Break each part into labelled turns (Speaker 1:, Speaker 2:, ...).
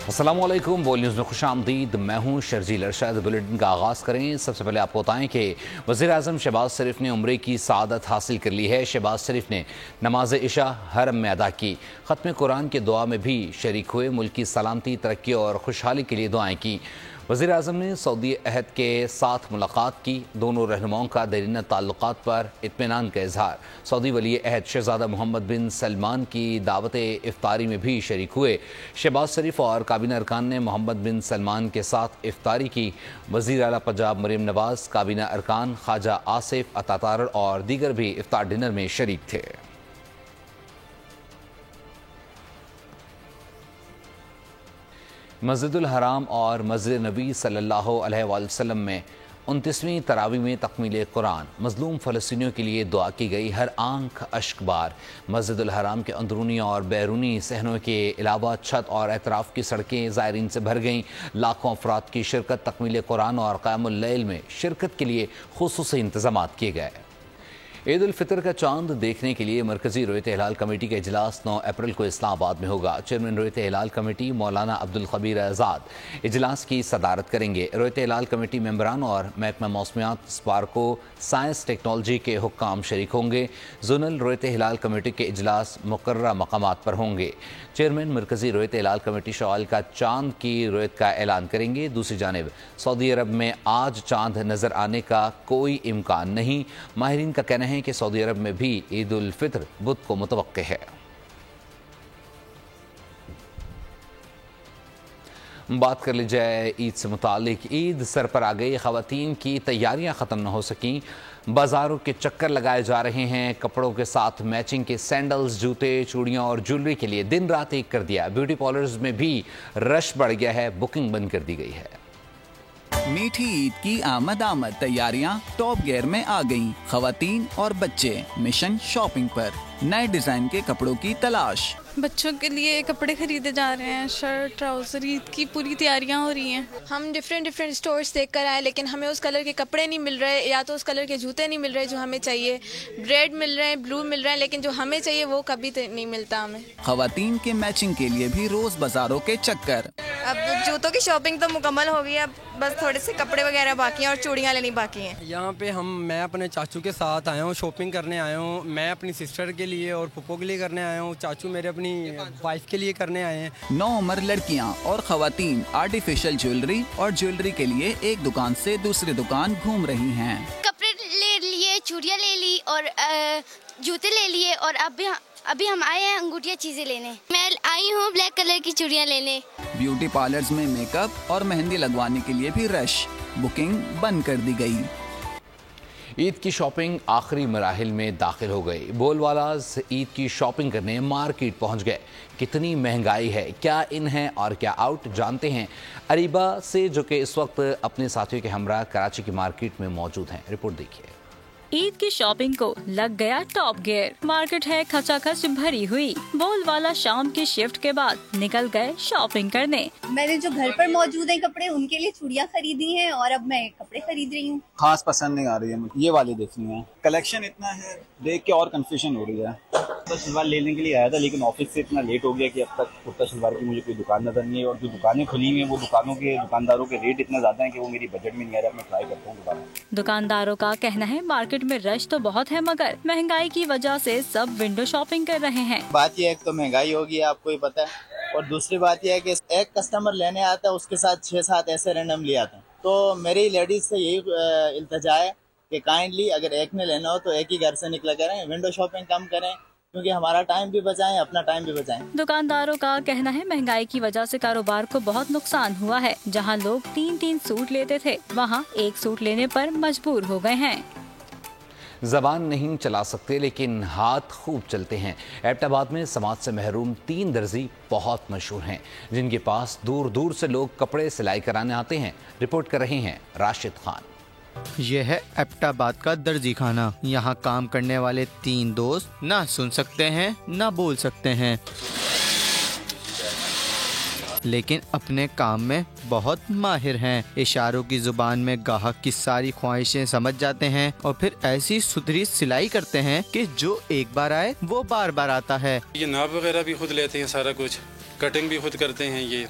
Speaker 1: अस्सलामुअलैकुम, बोल न्यूज़ में खुशामदीद। मैं हूँ शर्जील अरशद। बुलेटिन का आगाज़ करें। सबसे पहले आपको बताएं कि वज़ीर-ए-आज़म शहबाज शरीफ ने उम्रे की सआदत हासिल कर ली है। शहबाज शरीफ ने नमाज इशा हरम में अदा की। ख़त्म कुरान के दुआ में भी शरीक हुए। मुल्क की सलामती, तरक्की और खुशहाली के लिए दुआएं की। वज़ीर-ए-आज़म ने सऊदी अहद के साथ मुलाकात की। दोनों रहनुमाओं का दरीना ताल्लुकात पर इत्मीनान का इजहार। सऊदी वली अहद शहज़ादा मोहम्मद बिन सलमान की दावत इफ्तारी में भी शरीक हुए। शहबाज शरीफ और काबीना अरकान ने मोहम्मद बिन सलमान के साथ इफ्तारी की। वज़ीर आला पंजाब मरीम नवाज़, काबीना अरकान ख्वाजा आसिफ अतातार और दीगर भी इफ्तार डिनर में शरीक थे। मस्जिदुल हराम और मस्जिद नबी सल्लल्लाहु अलैहि वसल्लम में 29वीं तरावी में तकमील कुरान। मज़लूम फ़लस्तीनियों के लिए दुआ की गई। हर आंख अश्क बार। मस्जिदुल हराम के अंदरूनी और बैरूनी सहनों के अलावा छत और एतराफ़ की सड़कें ज़ायरीन से भर गईं। लाखों अफराद की शिरकत। तकमील कुरान और क़यामुल लैल में शिरकत के लिए खुसूसी इंतज़ाम किए गए। ईद उल फितर का चांद देखने के लिए मरकजी रोयत हिलाल कमेटी का इजलास 9 अप्रैल को इस्लामाबाद में होगा। चेयरमैन रोयत हिलाल कमेटी मौलाना अब्दुल खबीर आज़ाद इजलास की सदारत करेंगे। रोयत हिलाल कमेटी मेंबरान और महकमा मौसमियात, स्पार्को, साइंस टेक्नोलॉजी के हुक्काम शरीक होंगे। जोनल रोयत हिलाल कमेटी के इजलास मुकर्रर मकामात पर होंगे। चेयरमैन मरकजी रोयत हिलाल कमेटी शवाल का चांद की रोयत का ऐलान करेंगे। दूसरी जानिब सऊदी अरब में आज चांद नजर आने का कोई इम्कान नहीं। माहिरीन का कहना है कि सऊदी अरब में भी ईद उल फितर बुध को मुतवक्के है। बात कर ली जाए ईद से मुतालिक। ईद सर पर आ गई। ख़वातीन की तैयारियां ख़त्म न हो सकी। बाज़ारों के चक्कर लगाए जा रहे हैं। कपड़ों के साथ मैचिंग के सैंडल्स, जूते, चूड़ियां और ज्वेलरी के लिए दिन रात एक कर दिया। ब्यूटी पार्लर्स में भी रश बढ़ गया है। बुकिंग बंद कर दी गई है।
Speaker 2: मीठी ईद की आमद तैयारियां टॉप गियर में आ गईं। ख़वातीन और बच्चे मिशन शॉपिंग पर। नए डिजाइन के कपड़ों की तलाश।
Speaker 3: बच्चों के लिए कपड़े खरीदे जा रहे हैं। शर्ट, ट्राउजर, ईद की पूरी तैयारियां हो रही हैं।
Speaker 4: हम डिफरेंट स्टोर्स देख कर आए, लेकिन हमें उस कलर के कपड़े नहीं मिल रहे, या तो उस कलर के जूते नहीं मिल रहे जो हमें चाहिए। रेड मिल रहे हैं, ब्लू मिल रहे हैं, लेकिन जो हमें चाहिए वो कभी नहीं मिलता हमें।
Speaker 2: ख़वातीन के मैचिंग के लिए भी रोज बाजारों के चक्कर।
Speaker 5: अब जूतों की शॉपिंग तो मुकम्मल हो गई है, अब बस थोड़े से कपड़े वगैरह बाकी हैं और चूड़ियाँ लेनी बाकी हैं।
Speaker 6: यहाँ पे मैं अपने चाचू के साथ आया हूँ, शॉपिंग करने आया हूँ। मैं अपनी सिस्टर के लिए और फुप्पो के लिए करने आया हूँ। चाचू मेरे अपनी वाइफ के लिए करने आए हैं।
Speaker 2: 9 उम्र लड़कियाँ और ख़वातीन आर्टिफिशियल ज्वेलरी और ज्वेलरी के लिए एक दुकान से दूसरी दुकान घूम रही हैं।
Speaker 7: कपड़े ले लिए, चूड़ियाँ ले ली और जूते ले लिए, और अभी हम आए हैं अंगूठियाँ चीजें लेने। मैं आई हूँ ब्लैक कलर की चूड़ियाँ लेने।
Speaker 2: ब्यूटी पार्लर्स में मेकअप और मेहंदी लगवाने के लिए भी रश। बुकिंग बंद कर दी गई।
Speaker 1: ईद की शॉपिंग आखिरी मराहिल में दाखिल हो गई। बोलवालाज ईद की शॉपिंग करने मार्केट पहुंच गए। कितनी महंगाई है, क्या इन है और क्या आउट, जानते हैं अरीबा से, जो कि इस वक्त अपने साथियों के हमरा कराची की मार्केट में मौजूद हैं। रिपोर्ट देखिए।
Speaker 8: ईद की शॉपिंग को लग गया टॉप गियर। मार्केट है खचाखच भरी हुई। बोलवाला शाम की शिफ्ट के बाद निकल गए शॉपिंग करने।
Speaker 9: मैंने जो घर पर मौजूद है कपड़े, उनके लिए चूड़ियाँ खरीदी हैं और अब मैं कपड़े खरीद रही हूँ।
Speaker 10: खास पसंद नहीं आ रही है मुझे, ये वाली देखनी है। कलेक्शन इतना है, देख के और कंफ्यूजन हो रही है। तो शलवार लेने के लिए आया था, लेकिन ऑफिस से इतना लेट हो गया कि अब तक कुर्ता शलवार की मुझे कोई दुकान नजर नहीं है। और जो दुकानें खुली हुई हैं, वो दुकानदारों के रेट इतना ज्यादा है कि वो मेरी बजट में नहीं आ रहा। मैं ट्राई करता हूँ।
Speaker 8: दुकानदारों का कहना है मार्केट में रश तो बहुत है, मगर महंगाई की वजह से सब विंडो शॉपिंग कर रहे हैं।
Speaker 11: बात यह है तो महंगाई होगी, आपको ही पता है, और दूसरी बात यह है कि एक कस्टमर लेने आता है, उसके साथ 6-7 ऐसे रैंडम ले आते हैं। तो मेरी लेडीज से यही इल्तिजा है कि काइंडली अगर एक ने लेना हो तो एक ही घर से निकला करें, विंडो शॉपिंग कम करें, क्योंकि हमारा टाइम भी बचाएं, अपना टाइम भी बचाएं।
Speaker 8: दुकानदारों का कहना है महंगाई की वजह से कारोबार को बहुत नुकसान हुआ है। जहां लोग 3-3 सूट लेते थे, वहां एक सूट लेने पर मजबूर हो गए हैं।
Speaker 1: ज़बान नहीं चला सकते, लेकिन हाथ खूब चलते हैं। एबटाबाद में समाज से महरूम 3 दर्जी बहुत मशहूर हैं, जिनके पास दूर दूर से लोग कपड़े सिलाई कराने आते हैं। रिपोर्ट कर रहे हैं राशिद खान।
Speaker 12: यह है एबटाबाद का दर्जी खाना। यहाँ काम करने वाले 3 दोस्त ना सुन सकते हैं ना बोल सकते हैं, लेकिन अपने काम में बहुत माहिर हैं। इशारों की जुबान में गाहक की सारी ख्वाहिशें समझ जाते हैं और फिर ऐसी सुथरी सिलाई करते हैं कि जो एक बार आए वो बार बार आता है।
Speaker 13: ये नाप वगैरह भी खुद लेते हैं, सारा कुछ कटिंग भी खुद करते हैं। ये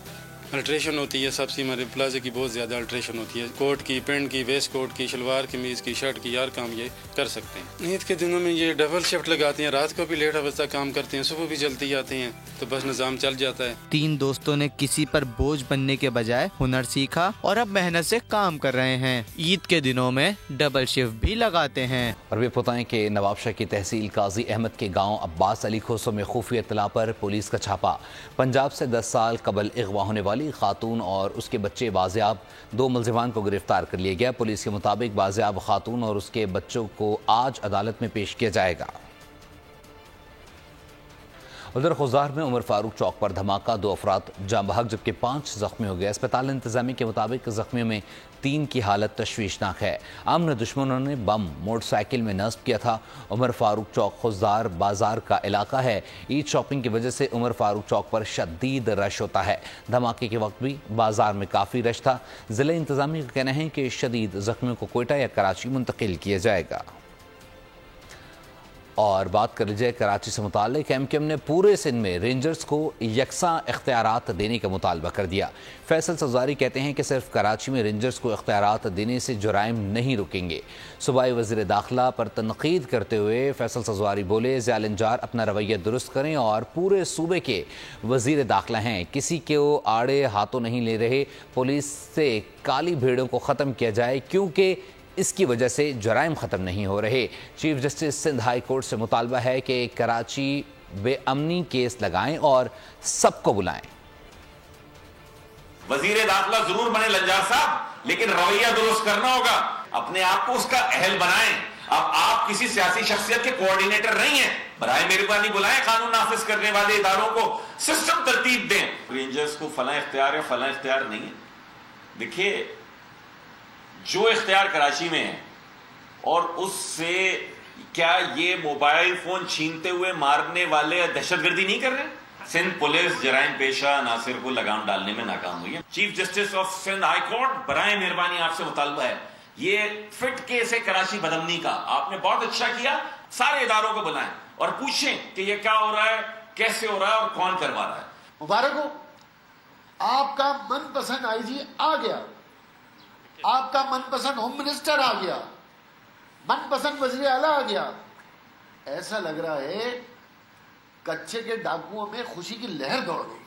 Speaker 13: अल्ट्रेशन होती है सबसे, हमारे प्लाजे की बहुत ज़्यादा अल्ट्रेशन होती है। कोट की, पैंट की, वेस्ट कोट की, शलवार कमीज़ की, शर्ट की, यार काम ये कर सकते हैं। ईद के दिनों में ये डबल शिफ्ट लगाते हैं, रात को भी लेट अवस्था काम करते हैं, सुबह भी जल्दी आते हैं, तो बस निज़ाम चल जाता है।
Speaker 12: 3 दोस्तों ने किसी पर बोझ बनने के बजाय हुनर सीखा और अब मेहनत से काम कर रहे हैं। ईद के दिनों में डबल शिफ्ट भी लगाते हैं।
Speaker 1: और वे बताएं कि नवाबशाह की तहसील काजी अहमद के गांव अब्बास अली खोसो में खुफिया इत्तला पर पुलिस का छापा। पंजाब से 10 साल कबल अगवा होने वाली खातून और उसके बच्चे बाजियाब, 2 मुलजिमान को गिरफ्तार कर लिया गया। पुलिस के मुताबिक बाजियाब खातून और उसके बच्चों को आज अदालत में पेश किया जाएगा। उधर खुजार में उमर फारूक चौक पर धमाका, 2 अफराद जाँ बहक जबकि 5 जख्मी हो गए। अस्पताल इंतजामी के मुताबिक जख्मियों में 3 की हालत तशवीशनाक है। आमने दुश्मनों ने बम मोटरसाइकिल में नस्ब किया था। उमर फारूक चौक खुजार बाजार का इलाका है। ईद शॉपिंग की वजह से उमर फारूक चौक पर शदीद रश होता है। धमाके के वक्त भी बाजार में काफ़ी रश था। ज़िला इंतजामी का कहना है कि शदीद जख्मियों को कोयटा या कराची मुंतकिल किया जाएगा। और बात कर लीजिए कराची से मुताल्लिक, एमक्यूएम ने पूरे सिंध में रेंजर्स को यकसा इख्तियारात देने का मुतालबा कर दिया। फैसल सफजारी कहते हैं कि सिर्फ कराची में रेंजर्स को इख्तियारात देने से जुराइम नहीं रुकेंगे। सूबाई वज़ीर दाखिला पर तनकीद करते हुए फैसल सफजारी बोले, ज़िया लंजार अपना रवैया दुरुस्त करें और पूरे सूबे के वज़ीर दाखिला हैं, किसी के वो आड़े हाथों नहीं ले रहे। पुलिस से काली भेड़ों को ख़त्म किया जाए क्योंकि इसकी वजह से जराइम ख़त्म नहीं हो रहे। Chief justice Sindh high court से मुतालबा है कि कराची बेअमनी केस लगाएं और सबको बुलाएं।
Speaker 14: वजीर दाखिला जरूर बने लंजार साहब, लेकिन रवैया दुरुस्त करना होगा, अपने आप को उसका अहल बनाएं। अब आप किसी सियासी शख्सियत के कोऑर्डिनेटर नहीं हैं, बराए मेहरबानी बुलाएं कानून नाफिज करने वाले इदारों को, सिस्टम तरतीब दें। रेंजर्स को फला इख्तियार है, फला इख्तियार नहीं है। देखिए, जो इख्तियार कराची में है और उससे क्या ये मोबाइल फोन छीनते हुए मारने वाले दहशतगर्दी नहीं कर रहे? सिंध पुलिस जराइम पेशा नासिर को लगाम डालने में नाकाम हुई है। Chief justice of Sindh high court, बराए मेहरबानी आपसे मुतालबा है, ये फिट केस है कराची बदअमनी का, आपने बहुत अच्छा किया, सारे इदारों को बुलाएं और पूछें कि ये क्या हो रहा है, कैसे हो रहा है और कौन करवा रहा है।
Speaker 15: मुबारक हो, आपका मनपसंद आईजी आ गया, आपका मनपसंद होम मिनिस्टर आ गया, मनपसंद वज़ीर आला आ गया। ऐसा लग रहा है कच्चे के डाकुओं में खुशी की लहर दौड़ गई।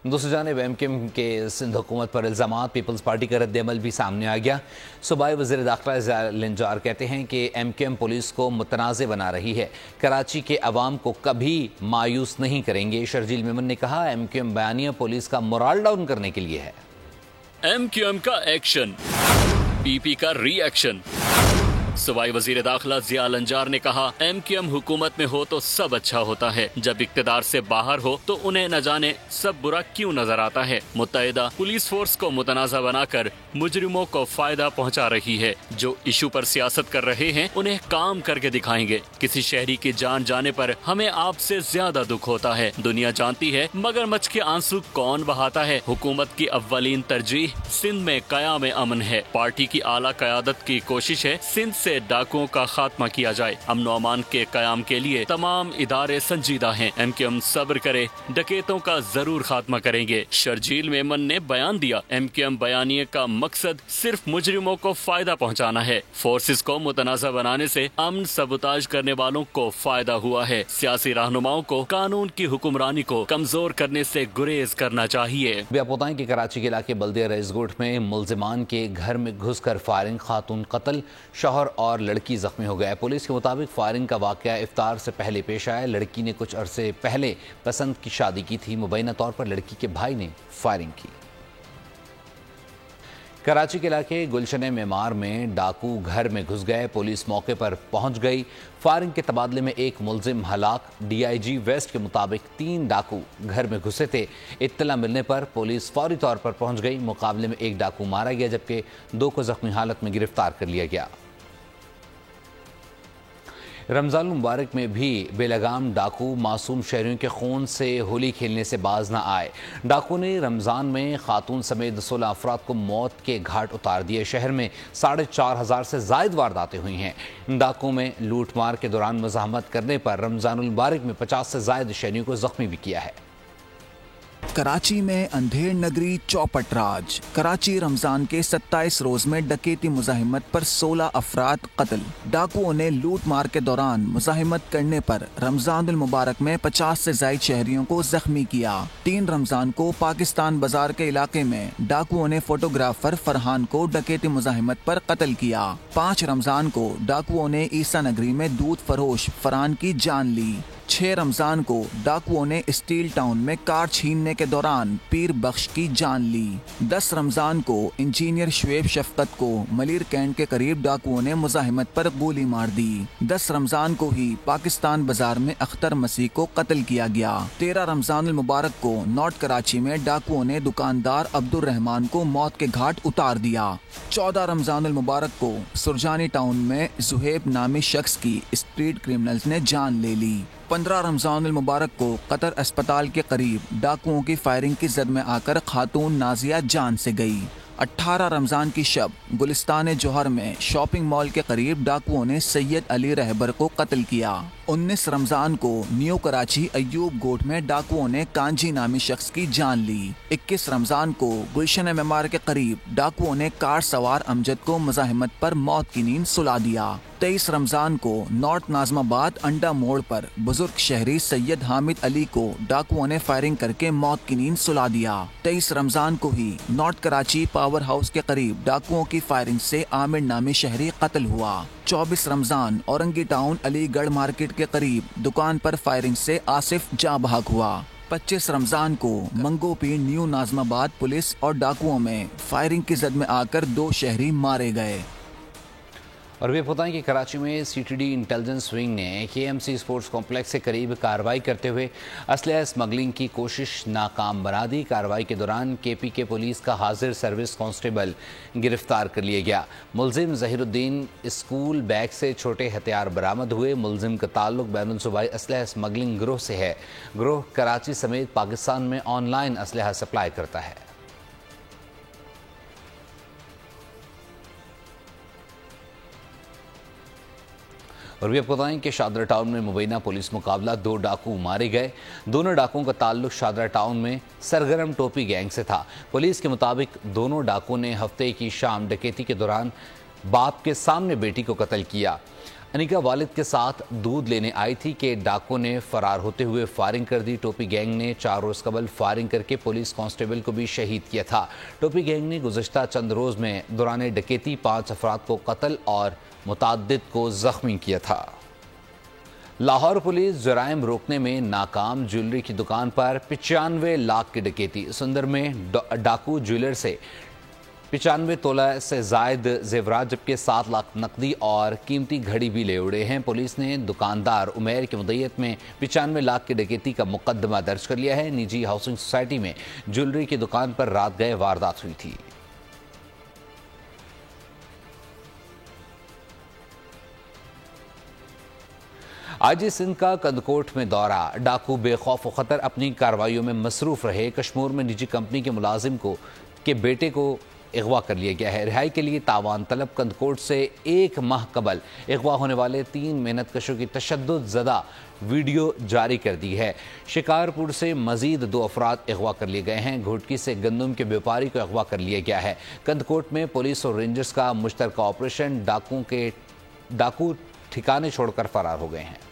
Speaker 1: दूसरी जानिब एमक्यूएम के सिंध हुकूमत पर इल्ज़ामात, पीपल्स पार्टी का रद्द-ए-अमल भी सामने आ गया। सूबाई वज़ीर दाखिला ज़िया लंजार कहते हैं कि एमक्यूएम पुलिस को मुतनाज़ बना रही है, कराची के अवाम को कभी मायूस नहीं करेंगे। शर्जील मेमन ने कहा, एमक्यूएम बयानिया पुलिस का मोराल डाउन करने के लिए है।
Speaker 16: एमक्यूएम का एक्शन, पीपी का रिएक्शन। सूबाई वजीर दाखिला ज़िया लंजार ने कहा, एमक्यूएम हुकूमत में हो तो सब अच्छा होता है, जब इक्तदार से बाहर हो तो उन्हें न जाने सब बुरा क्यों नजर आता है। मुत्तहिदा पुलिस फोर्स को मुतनाज़ा बनाकर मुजरिमों को फायदा पहुंचा रही है। जो इशू पर सियासत कर रहे हैं उन्हें काम करके दिखाएंगे। किसी शहरी की जान जाने पर हमें आपसे ज्यादा दुख होता है। दुनिया जानती है मगरमच्छ के आंसू कौन बहाता है। हुकूमत की अव्वलीन तरजीह सिंध में कयाम अमन है। पार्टी की आला क़यादत की कोशिश है सिंध से डाकुओं का खात्मा किया जाए। अमन व अमान के कयाम के लिए तमाम इदारे संजीदा हैं। एमक्यूएम सब्र करे, डकैतों का जरूर खात्मा करेंगे। शर्जील मेमन ने बयान दिया, एमक्यूएम बयानिए का मकसद सिर्फ मुजरिमों को फायदा पहुंचाना है। फोर्सेस को मुतनाज़ा बनाने से अमन सबुताज करने वालों को फायदा हुआ है। सियासी रहनुमाओं को कानून की हुक्मरानी को कमजोर करने से गुरेज करना चाहिए।
Speaker 1: भी आप बताएं कि कराची के इलाके बल्दिया रईसगोट में मुलजिमान के घर में घुसकर फायरिंग, खातून कत्ल, शौहर और लड़की जख्मी हो गया। पुलिस के मुताबिक फायरिंग का वाकया इफ्तार से पहले पेश आया। लड़की ने कुछ अरसे पहले पसंद की शादी की थी। मुबैना तौर पर लड़की के भाई ने फायरिंग की। कराची के इलाके गुलशन मेमार में डाकू घर में घुस गए। पुलिस मौके पर पहुंच गई। फायरिंग के तबादले में एक मुलजिम हलाक। डीआईजी वेस्ट के मुताबिक 3 डाकू घर में घुसे थे। इत्तला मिलने पर पुलिस फौरी तौर पर पहुंच गई। मुकाबले में एक डाकू मारा गया जबकि 2 को जख्मी हालत में गिरफ्तार कर लिया गया। रमज़ान मुबारक में भी बेलगाम डाकू मासूम शहरियों के खून से होली खेलने से बाज न आए। डाकू ने रमज़ान में खातून समेत 16 अफराद को मौत के घाट उतार दिए। शहर में 4500 से जायद वारदातें हुई हैं। डाकू में लूटमार के दौरान मज़ाहमत करने पर रमज़ान मुबारक में 50 से जायद शहरियों को जख्मी भी किया है।
Speaker 2: कराची में अंधेर नगरी चौपट राज। कराची रमजान के 27 रोज में डकैती मुजाहिमत पर 16 अफराद कत्ल। डाकुओं ने लूट मार के दौरान मुजाहिमत करने पर रमजानुल मुबारक में 50 से ज्यादा शहरियों को जख्मी किया। 3 रमजान को पाकिस्तान बाजार के इलाके में डाकुओं ने फोटोग्राफर फरहान को डकैती मुजाहिमत पर कत्ल किया। 5 रमजान को डाकुओं ने ईसा नगरी में दूध फरोश फरहान की जान ली। 6 रमजान को डाकुओं ने स्टील टाउन में कार छीनने के दौरान पीर बख्श की जान ली। 10 रमजान को इंजीनियर शुएब शफकत को मलिर कैंट के करीब डाकुओं ने मुजाहिमत पर गोली मार दी। 10 रमजान को ही पाकिस्तान बाजार में अख्तर मसीह को कत्ल किया गया। 13 रमजान मुबारक को नॉर्थ कराची में डाकुओं ने दुकानदार अब्दुल रहमान को मौत के घाट उतार दिया। 14 रमजान मुबारक को सुरजानी टाउन में जुहेब नामी शख्स की स्ट्रीट क्रिमिनल्स ने जान ले ली। 15 रमजान मुबारक को कतर अस्पताल के करीब डाकुओं की फायरिंग की जद में आकर खातून नाजिया जान से गई। 18 रमजान की शब गुलिस्तान जोहर में शॉपिंग मॉल के करीब डाकुओं ने सैयद अली रहबर को कत्ल किया। 19 रमजान को न्यू कराची अयूब गोट में डाकुओं ने कांजी नामी शख्स की जान ली। 21 रमजान को गुलशन मेमार के करीब डाकुओं ने कार सवार अमजद को मुजाहिमत पर मौत की नींद सुला दिया। 23 रमजान को नॉर्थ नाजमाबाद अंडा मोड़ पर बुजुर्ग शहरी सैयद हामिद अली को डाकुओं ने फायरिंग करके मौत की नींद सुला दिया। 23 रमजान को ही नॉर्थ कराची पावर हाउस के करीब डाकुओं की फायरिंग से आमिर नामी शहरी कत्ल हुआ। 24 रमजान औरंगी टाउन अलीगढ़ मार्केट के करीब दुकान पर फायरिंग से आसिफ जाँ बहक हुआ। 25 रमजान को मंगोपी न्यू नाजमाबाद पुलिस और डाकुओं में फायरिंग की जद में आकर 2 शहरी मारे गए।
Speaker 1: और वे बताएं कि कराची में सीटीडी इंटेलिजेंस विंग ने केएमसी स्पोर्ट्स कॉम्प्लेक्स के करीब कार्रवाई करते हुए असलहा स्मगलिंग की कोशिश नाकाम बना दी। कार्रवाई के दौरान केपीके पुलिस का हाजिर सर्विस कांस्टेबल गिरफ्तार कर लिया गया। मुलजिम जहीरुद्दीन स्कूल बैग से छोटे हथियार बरामद हुए। मुलजिम का ताल्लुक बैनुल सूबाई असलहा स्मगलिंग गिरोह से है। गिरोह कराची समेत पाकिस्तान में ऑनलाइन असलहा सप्लाई करता है। और भी आपको बताएं कि शादरा टाउन में मुबैना पुलिस मुकाबला 2 डाकू मारे गए। दोनों डाकुओं का ताल्लुक शादरा टाउन में सरगर्म टोपी गैंग से था। पुलिस के मुताबिक दोनों डाकुओं ने हफ्ते की शाम डकैती के दौरान बाप के सामने बेटी को कत्ल किया। अनिका वालिद के साथ दूध लेने आई थी कि डाकुओं ने फरार होते हुए फायरिंग कर दी। टोपी गैंग ने 4 रोज कबल फायरिंग करके पुलिस कांस्टेबल को भी शहीद किया था। टोपी गैंग ने गुज़श्ता चंद रोज में दौरान डकैती 5 अफराद को कत्ल और मुताद्दिद को जख्मी किया था। लाहौर पुलिस जराइम रोकने में नाकाम। ज्वेलरी की दुकान पर 95 लाख की डकैती। सुंदर में डाकू ज्वेलर से 95 तोला से जायद जेवरात जबकि 7 लाख नकदी और कीमती घड़ी भी ले उड़े हैं। पुलिस ने दुकानदार उमेर की मुद्दत में 95 लाख की डकैती का मुकदमा दर्ज कर लिया है। निजी हाउसिंग सोसाइटी में ज्वेलरी की दुकान पर रात गए वारदात हुई थी। आईजी सिंध का कंदकोट में दौरा। डाकू बेखौफ व खतर अपनी कार्रवाइयों में मसरूफ रहे। कश्मीर में निजी कंपनी के मुलाजिम के बेटे को अगवा कर लिया गया है। रिहाई के लिए तावान तलब। कंदकोट से 1 माह कबल अगवा होने वाले 3 मेहनतकशों की तशद्दुद ज़दा वीडियो जारी कर दी है। शिकारपुर से मजीद 2 अफराद अगवा कर लिए गए हैं। घोटकी से गंदम के व्यापारी को अगवा कर लिया गया है। कंदकोट में पुलिस और रेंजर्स का मुश्तरका ऑपरेशन। डाकू ठिकाने छोड़कर फरार हो गए हैं।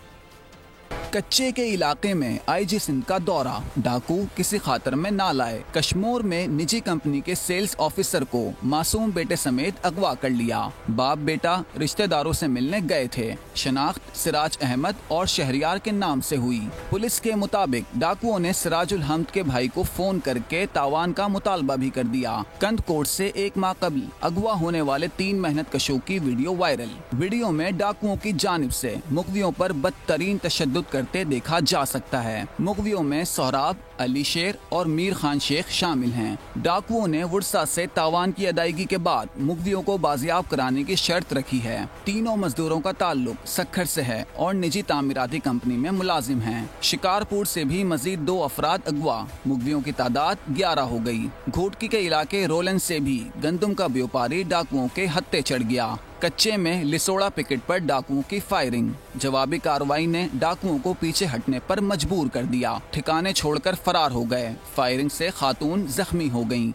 Speaker 2: कच्चे के इलाके में आईजी सिंध का दौरा। डाकू किसी खातर में ना लाए। कश्मीर में निजी कंपनी के सेल्स ऑफिसर को मासूम बेटे समेत अगवा कर लिया। बाप बेटा रिश्तेदारों से मिलने गए थे। शनाख्त सिराज अहमद और शहरियार के नाम से हुई। पुलिस के मुताबिक डाकुओं ने सिराजुल हम्द के भाई को फोन करके तावान का मुतालबा भी कर दिया। कंदकोट से 1 माह कबल अगवा होने वाले 3 मेहनतकशों की वीडियो वायरल। वीडियो में डाकुओं की जानिब से मुगवियों पर बदतरीन तशद्दुद करते देखा जा सकता है। मुगवियों में सोहराब, अली शेर और मीर खान शेख शामिल हैं। डाकुओं ने वुरसा से तावान की अदायगी के बाद मुगवियों को बाजियाब कराने की शर्त रखी है। तीनों मजदूरों का ताल्लुक सक्खर से है और निजी तामीराती कंपनी में मुलाजिम हैं। शिकारपुर से भी मजीद 2 अफराद अगवा। मुगवियों की तादाद 11 हो गई। घोटकी के इलाके रोलन से भी गंदम का व्यापारी डाकुओं के हत्थे चढ़ गया। कच्चे में लिसोड़ा पिकेट पर डाकुओं की फायरिंग। जवाबी कार्रवाई ने डाकुओं को पीछे हटने पर मजबूर कर दिया। ठिकाने छोड़कर फरार हो गए। फायरिंग से खातून जख्मी हो गईं।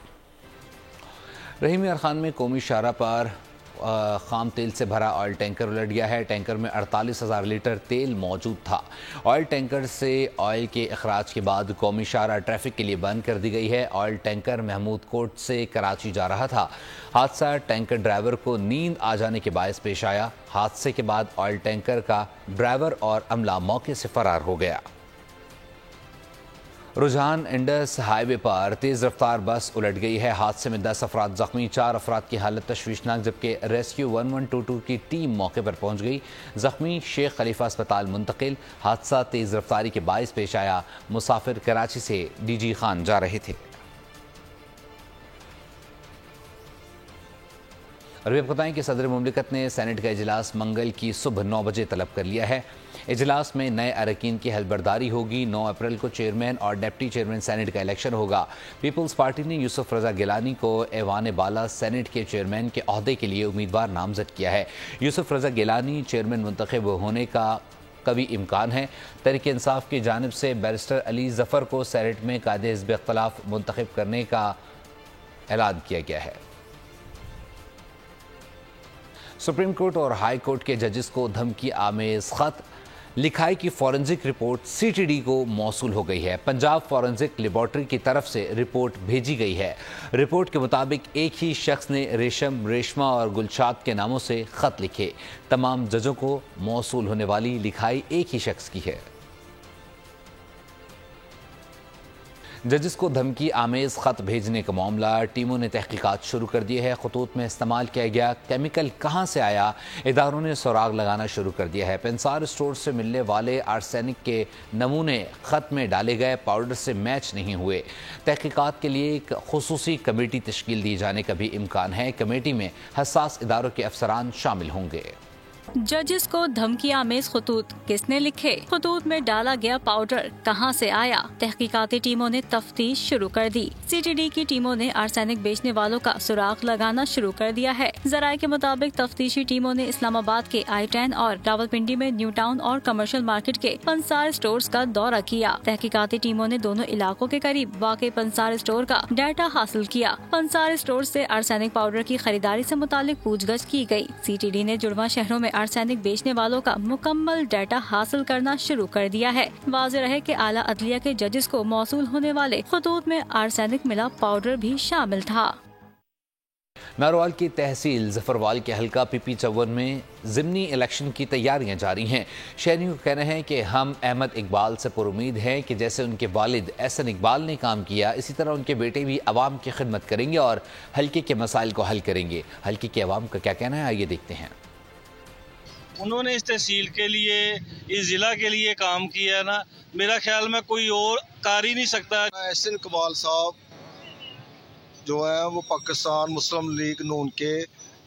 Speaker 1: रहीम यार खान में कौमी शाहरा पर खाम तेल से भरा ऑयल टैंकर उलट गया है। टैंकर में 48,000 लीटर तेल मौजूद था। ऑयल टैंकर से ऑयल के अखराज के बाद कौमी शाहरा ट्रैफिक के लिए बंद कर दी गई है। ऑयल टैंकर महमूद कोट से कराची जा रहा था। हादसा टैंकर ड्राइवर को नींद आ जाने के बायस पेश आया। हादसे के बाद ऑयल टैंकर का ड्राइवर और अमला मौके से फरार हो गया। रुझान इंडस हाईवे पर तेज रफ्तार बस उलट गई है। हादसे में 10 अफराद जख्मी, 4 अफराद की हालत तशवीशनाक, जबकि रेस्क्यू 1122 की टीम मौके पर पहुंच गई। जख्मी शेख खलीफा अस्पताल मुंतकिल। हादसा तेज रफ्तारी के बायस पेश आया। मुसाफिर कराची से डीजी खान जा रहे थे। और भी बताएं कि सदर मुमलिकत ने सेनेट का इजलास मंगल की सुबह 9 बजे तलब कर लिया है। इजलास में नए अरकान की हलबर्दारी होगी। 9 अप्रैल को चेयरमैन और डिप्टी चेयरमैन सेनेट का इलेक्शन होगा। पीपल्स पार्टी ने यूसुफ रजा गिलानी को ऐवान बाला सेनेट के चेयरमैन के ओहदे के लिए उम्मीदवार नामजद किया है। यूसुफ रजा गिलानी चेयरमैन मुंतखब होने का कभी इम्कान है। तहरीक इंसाफ की जानिब से बैरिस्टर अली जफ़र को सेनेट में कायदे हिज़्ब इख्तिलाफ मुंतखब करने का ऐलान किया गया है। सुप्रीम कोर्ट और हाई कोर्ट के जजेस को धमकी आमेज खत। लिखाई की फॉरेंसिक रिपोर्ट सीटीडी को मौसूल हो गई है। पंजाब फॉरेंसिक लेबॉर्ट्री की तरफ से रिपोर्ट भेजी गई है। रिपोर्ट के मुताबिक एक ही शख्स ने रेशम, रेशमा और गुलशाद के नामों से खत लिखे। तमाम जजों को मौसूल होने वाली लिखाई एक ही शख्स की है। जजेस को धमकी आमेज खत भेजने का मामला, टीमों ने तहकीकात शुरू कर दी है। खतूत में इस्तेमाल किया गया केमिकल कहाँ से आया, इदारों ने सुराग लगाना शुरू कर दिया है। पेंसार स्टोर से मिलने वाले आर्सेनिक के नमूने खत में डाले गए पाउडर से मैच नहीं हुए। तहकीकात के लिए एक खुसूसी कमेटी तश्कील दी जाने का भी इम्कान है। कमेटी में हसास इदारों के अफसरान शामिल होंगे।
Speaker 8: जजेस को धमकी आमेज खतूत किसने लिखे? खतूत में डाला गया पाउडर कहां से आया? तहकीकाती टीमों ने तफ्तीश शुरू कर दी। सीटीडी की टीमों ने आर्सेनिक बेचने वालों का सुराग लगाना शुरू कर दिया है। जराये के मुताबिक तफ्तीशी टीमों ने इस्लामाबाद के I-10 और रावलपिंडी में न्यू टाउन और कमर्शियल मार्केट के पंसार स्टोर्स का दौरा किया। तहकीकाती टीमों ने दोनों इलाकों के करीब वाक़े पंसार स्टोर का डाटा हासिल किया। पंसार स्टोर से आर्सेनिक पाउडर की खरीदारी से मुतालिक पूछगछ की गयी। सीटीडी ने जुड़वा शहरों में आर्सेनिक बेचने वालों का मुकम्मल डाटा हासिल करना शुरू कर दिया है। वाज़ेह रहे कि आला अदलिया के जजेस को मौसूल होने वाले खतूत में आर्सेनिक मिला पाउडर भी शामिल था।
Speaker 1: नारोवाल की तहसील जफरवाल के हल्का PP 54 में ज़िमनी इलेक्शन की तैयारियां जारी हैं। शहरियों का कहना है कि हम अहमद इकबाल से पुरुमीद हैं कि जैसे उनके वालिद एहसन इकबाल ने काम किया, इसी तरह उनके बेटे भी अवाम की खिदमत करेंगे और हल्के के मसाइल को हल करेंगे। हल्के के अवाम का क्या कहना है, आइए देखते हैं।
Speaker 17: उन्होंने इस तहसील के लिए, इस ज़िला के लिए काम किया है ना, मेरा ख्याल में कोई और कर ही नहीं सकता।
Speaker 18: एहसन इकबाल साहब जो है वो पाकिस्तान मुस्लिम लीग नून के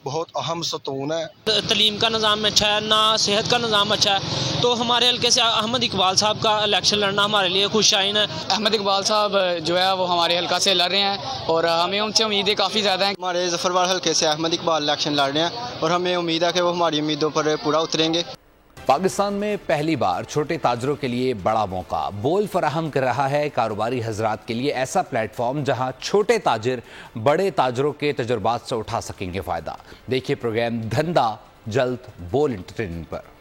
Speaker 18: बहुत अहम सतून है।
Speaker 19: तलीम का निज़ाम अच्छा है ना, सेहत का निज़ाम अच्छा है, तो हमारे हल्के से अहमद इकबाल साहब का इलेक्शन लड़ना हमारे लिए खुशाइन है।
Speaker 20: अहमद इकबाल साहब जो है वो हमारे हल्का से लड़ रहे हैं और हमें उनसे उम्मीदें काफ़ी ज़्यादा हैं।
Speaker 21: हमारे जफरवाल हल्के से अहमद इकबाल इलेक्शन लड़ रहे हैं और हमें उम्मीद है कि वो हमारी उम्मीदों पर पूरा उतरेंगे।
Speaker 1: पाकिस्तान में पहली बार छोटे ताजरों के लिए बड़ा मौका बोल फराहम कर रहा है कारोबारी हजरात के लिए ऐसा प्लेटफॉर्म जहां छोटे ताजिर बड़े ताजरों के तजुर्बात से उठा सकेंगे फ़ायदा। देखिए प्रोग्राम धंधा जल्द बोल एंटरटेनमेंट पर।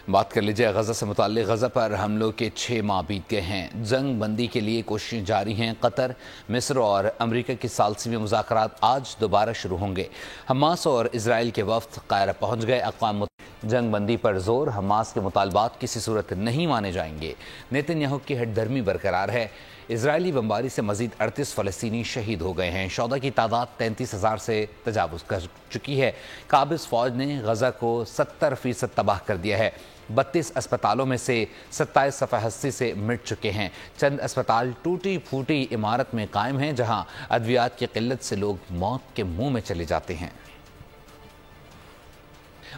Speaker 1: बात कर लीजिए गज़ा से मुताल्लिक़। गज़ा पर हमलों के 6 माह बीत गए हैं। जंग बंदी के लिए कोशिशें जारी हैं। कतर, मिस्र और अमरीका की सालसी में मुज़ाकरात आज दोबारा शुरू होंगे। हमास और इजराइल के वफ़द कायरा पहुँच गए। अक़वाम जंग बंदी पर जोर, हमास के मुतालबात किसी सूरत नहीं माने जाएंगे। नेतन्याहू की हटधर्मी बरकरार है। इजरायली बमबारी से मजीद 38 फ़लस्तीनी शहीद हो गए हैं। शोदा की तादाद 33,000 से तजावुज़ कर चुकी है। काबिज़ फ़ौज ने गज़ा को 70% तबाह कर दिया है। 32 अस्पतालों में से 27 सफ़ा हस्ती से मिट चुके हैं। चंद अस्पताल टूटी फूटी इमारत में कायम हैं जहां अद्वियात की किल्लत से लोग मौत के मुंह में चले जाते हैं।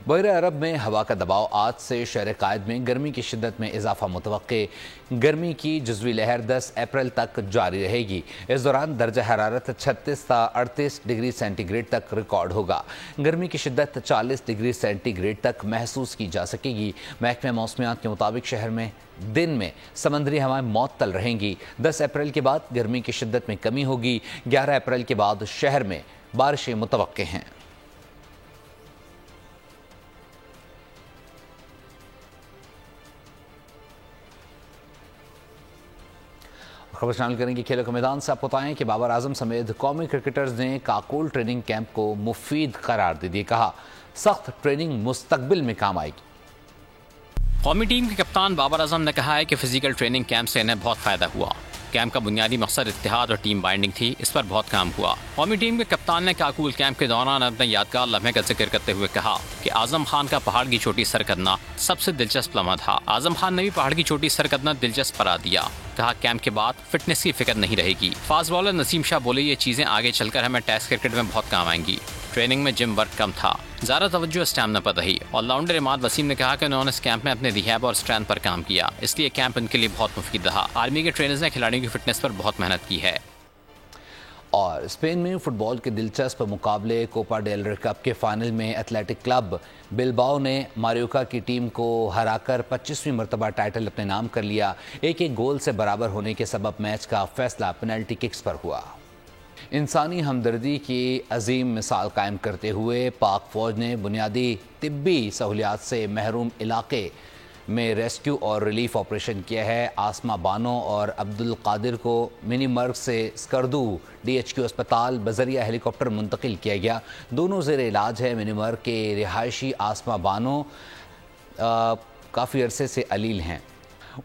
Speaker 1: बहरे अरब में हवा का दबाव आज से शहर कायद में गर्मी की शिद्दत में इजाफा मुतवक्के। गर्मी की जुज़वी लहर 10 अप्रैल तक जारी रहेगी। इस दौरान दर्जा हरारत 36 से 38 डिग्री सेंटीग्रेड तक रिकॉर्ड होगा। गर्मी की शिद्दत 40 डिग्री सेंटीग्रेड तक महसूस की जा सकेगी। महकमे मौसमियात के मुताबिक शहर में दिन में समंदरी हवाएं मअतल रहेंगी। 10 अप्रैल के बाद गर्मी की शिद्दत में कमी होगी। 11 अप्रैल के बाद शहर में बारिशें मुतवक्के हैं। खबर शामिल करेंगे खेलों के मैदान से। आपको बताएं कि बाबर आजम समेत कौमी क्रिकेटर्स ने काकोल ट्रेनिंग कैंप को मुफीद करार दे दिया। कहा, सख्त ट्रेनिंग मुस्तकबिल में काम आएगी।
Speaker 16: कौमी टीम के कप्तान बाबर आजम ने कहा है कि फिजिकल ट्रेनिंग कैंप से इन्हें बहुत फायदा हुआ। कैंप का बुनियादी मकसद इत्तेहाद और टीम बाइंडिंग थी, इस पर बहुत काम हुआ। कौमी टीम के कप्तान ने काकूल कैंप के दौरान अपने यादगार लम्हे का जिक्र करते हुए कहा कि आजम खान का पहाड़ की चोटी सर करना सबसे दिलचस्प लम्हा था। आजम खान ने भी पहाड़ की चोटी सर करना दिलचस्प करा दिया। कहा, कैंप के बाद फिटनेस की फिक्र नहीं रहेगी। फास्ट बॉलर नसीम शाह बोले, ये चीजें आगे चलकर हमें टेस्ट क्रिकेट में बहुत काम आएंगी। ट्रेनिंग में जिम वर्क कम था, ज़्यादा तवज्जो स्टैमिना पर रही। ऑलराउंडर इमाद वसीम ने कहा कि उन्होंने इस कैंप में अपने रिहैब और स्ट्रेंथ पर काम किया, इसलिए कैंप उनके लिए बहुत मुफीद रहा। आर्मी के ट्रेनर्स ने खिलाड़ियों की फिटनेस पर बहुत मेहनत की है।
Speaker 1: और स्पेन में फुटबॉल के दिलचस्प मुकाबले कोपा डेल रे कप के फाइनल में एथलेटिक क्लब बिलबाओ ने मायोर्का की टीम को हराकर 25वीं मरतबा टाइटल अपने नाम कर लिया। एक गोल से बराबर होने के सबब मैच का फैसला पेनल्टी किक्स पर हुआ। इंसानी हमदर्दी की अजीम मिसाल कायम करते हुए पाक फौज ने बुनियादी तिब्बी सहूलियात से महरूम इलाके में रेस्क्यू और रिलीफ ऑपरेशन किया है। आसमा बानो और अब्दुल कादिर को मिनी मर्ग से स्कर्दू DHQ अस्पताल बजरिया हेलीकॉप्टर मुंतकिल किया गया। दोनों ज़ेर इलाज है। मिनी मर्ग के रिहायशी आसमा बानो काफ़ी अरसे से अलील हैं।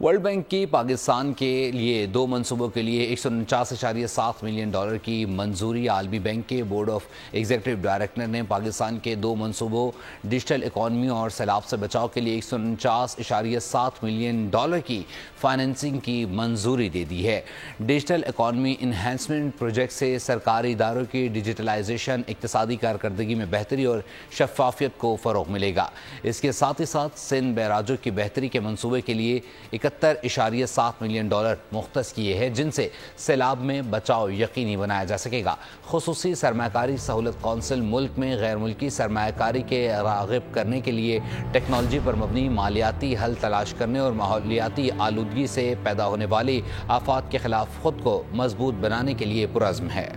Speaker 1: वर्ल्ड बैंक की पाकिस्तान के लिए 2 मनसूबों के लिए $149.7 मिलियन की मंजूरी। आलमी बैंक के बोर्ड ऑफ एग्जीक्यूटिव डायरेक्टर ने पाकिस्तान के 2 मनसूबों डिजिटल इकॉनमी और सैलाब से बचाव के लिए $149.7 मिलियन की फाइनेंसिंग की मंजूरी दे दी है। डिजिटल इकॉनमी इन्हेंसमेंट प्रोजेक्ट से सरकारी इदारों की डिजिटलाइजेशन, इक्तिसादी कारकर्दगी में बेहतरी और शफाफियत को फ़रोग़ मिलेगा। इसके साथ ही साथ सिंध बैराजों की बेहतरी के मनसूबे के लिए $71.7 मिलियन मुख्तस किए हैं, जिनसे सैलाब में बचाव यकीनी बनाया जा सकेगा। खुसूसी सरमाकारी सहूलत कौंसिल मुल्क में गैर मुल्की सरमाकारी के राग़िब करने के लिए टेक्नोलॉजी पर मबनी मालियाती हल तलाश करने और माहौलियाती आलूदगी से पैदा होने वाली आफात के खिलाफ खुद को मजबूत बनाने के लिए पुरज़्म है।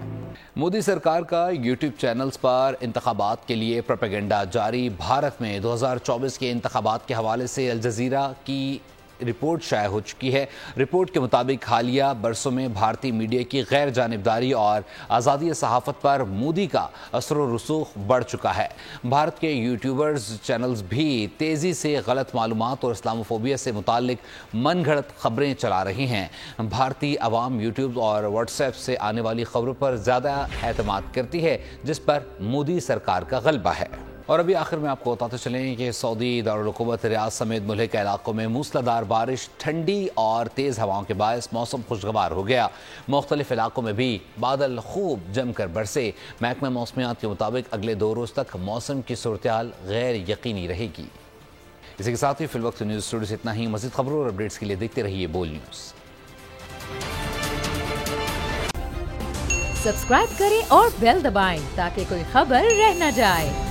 Speaker 1: मोदी सरकार का यूट्यूब चैनल्स पर इंतखाबात के लिए प्रोपेगेंडा जारी। भारत में 2024 के इंतखाबात के हवाले से अल जज़ीरा की रिपोर्ट शाया हो चुकी है। रिपोर्ट के मुताबिक हालिया बरसों में भारतीय मीडिया की गैर जानिबदारी और आज़ादी सहाफ़त पर मोदी का असर व रसूख बढ़ चुका है। भारत के यूट्यूबर्स चैनल्स भी तेज़ी से गलत मालूमात और इस्लामोफोबिया से मुताल्लिक मनगढ़ंत खबरें चला रही हैं। भारतीय अवाम यूट्यूब और व्हाट्सएप से आने वाली खबरों पर ज़्यादा एतमाद करती है, जिस पर मोदी सरकार का गलबा है। और अभी आखिर में आपको बताते चलें कि सऊदी दारुल हुकूमत रियाद समेत मुल्क के इलाकों में मूसलाधार बारिश, ठंडी और तेज़ हवाओं के बायस मौसम खुशगवार हो गया। मुख्तलिफ इलाकों में भी बादल खूब जमकर बरसे। महकमा मौसमियात के मुताबिक अगले 2 रोज़ तक मौसम की सूरत-ए-हाल गैर यकीनी रहेगी। इसी के साथ ही फिलवक्त न्यूज़ स्टूडियो से इतना ही। मज़ीद खबरों और अपडेट्स के लिए देखते रहिए बोल न्यूज़।
Speaker 3: सब्सक्राइब करें और बेल दबाएं ताकि कोई खबर रह न जाए।